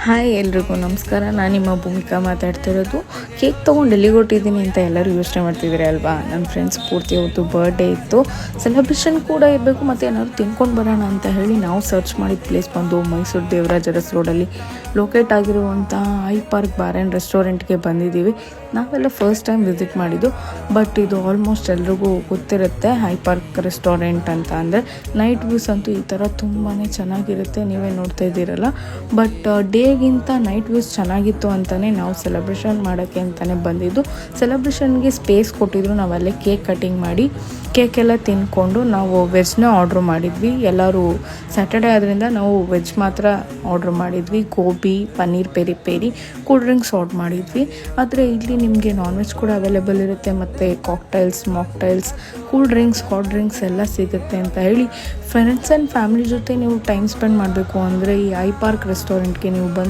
Hi ಎಲ್ರಿಗೂ ನಮಸ್ಕಾರ. ನಾನು ನಿಮ್ಮ ಭೂಮಿಕಾ ಮಾತಾಡ್ತಿರೋದು. ಕೇಕ್ ತೊಗೊಂಡು ಎಲ್ಲಿಗೆ ಹೊಟ್ಟಿದ್ದೀನಿ ಅಂತ ಎಲ್ಲರೂ ಯೋಚನೆ ಮಾಡ್ತಿದ್ದೀರಿ ಅಲ್ವಾ? ನನ್ನ ಫ್ರೆಂಡ್ಸ್ ಪೂರ್ತಿ ಅವತ್ತು ಬರ್ಡೇ ಇತ್ತು, ಸೆಲೆಬ್ರೇಷನ್ ಕೂಡ ಇರಬೇಕು ಮತ್ತು ಏನಾದ್ರು ತಿನ್ಕೊಂಡು ಬರೋಣ ಅಂತ ಹೇಳಿ ನಾವು ಸರ್ಚ್ ಮಾಡಿದ ಪ್ಲೇಸ್ ಬಂದು ಮೈಸೂರು ದೇವರಾಜ ಅರಸ್ ರೋಡಲ್ಲಿ ಲೊಕೇಟ್ ಆಗಿರುವಂಥ ಐ ಪಾರ್ಕ್ ಬಾರ್ ಆ್ಯಂಡ್ ರೆಸ್ಟೋರೆಂಟ್ಗೆ ಬಂದಿದ್ದೀವಿ. ನಾವೆಲ್ಲ ಫಸ್ಟ್ ಟೈಮ್ ವಿಸಿಟ್ ಮಾಡಿದ್ದು, ಬಟ್ ಇದು ಆಲ್ಮೋಸ್ಟ್ ಎಲ್ರಿಗೂ ಗೊತ್ತಿರುತ್ತೆ ಐ ಪಾರ್ಕ್ ರೆಸ್ಟೋರೆಂಟ್ ಅಂತ. ಅಂದರೆ ನೈಟ್ ವ್ಯೂಸ್ ಅಂತೂ ಈ ಥರ ತುಂಬಾ ಚೆನ್ನಾಗಿರುತ್ತೆ, ನೀವೇ ನೋಡ್ತಾ ಇದ್ದೀರಲ್ಲ. ಬಟ್ ಡೇಗಿಂತ ನೈಟ್ ವ್ಯೂಸ್ ಚೆನ್ನಾಗಿತ್ತು ಅಂತಲೇ ನಾವು ಸೆಲೆಬ್ರೇಷನ್ ಮಾಡೋಕ್ಕೆ ಅಂತಲೇ ಬಂದಿದ್ದು. ಸೆಲೆಬ್ರೇಷನ್ಗೆ ಸ್ಪೇಸ್ ಕೊಟ್ಟಿದ್ರು, ನಾವಲ್ಲೇ ಕೇಕ್ ಕಟಿಂಗ್ ಮಾಡಿ ಕೇಕೆಲ್ಲ ತಿಂದ್ಕೊಂಡು ನಾವು ವೆಜ್ನ ಆರ್ಡ್ರ್ ಮಾಡಿದ್ವಿ. ಎಲ್ಲರೂ ಸ್ಯಾಟರ್ಡೇ ಆದ್ದರಿಂದ ನಾವು ವೆಜ್ ಮಾತ್ರ ಆರ್ಡ್ರ್ ಮಾಡಿದ್ವಿ. Gobi, paneer peri peri, cool drinks order ಮಾಡಿದ್ವಿ. ಆದರೆ ಇಲ್ಲಿ ನಿಮಗೆ ನಾನ್ ವೆಜ್ ಕೂಡ ಅವೈಲೇಬಲ್ ಇರುತ್ತೆ ಮತ್ತು cocktails, mocktails, cool drinks, hot drinks ಎಲ್ಲ ಸಿಗುತ್ತೆ ಅಂತ ಹೇಳಿ ಫ್ರೆಂಡ್ಸ್ ಆ್ಯಂಡ್ ಫ್ಯಾಮಿಲಿ ಜೊತೆ ನೀವು ಟೈಮ್ ಸ್ಪೆಂಡ್ ಮಾಡಬೇಕು ಅಂದರೆ ಈ ಐ ಪಾರ್ಕ್ ರೆಸ್ಟೋರೆಂಟ್ಗೆ ನೀವು ಬಂದು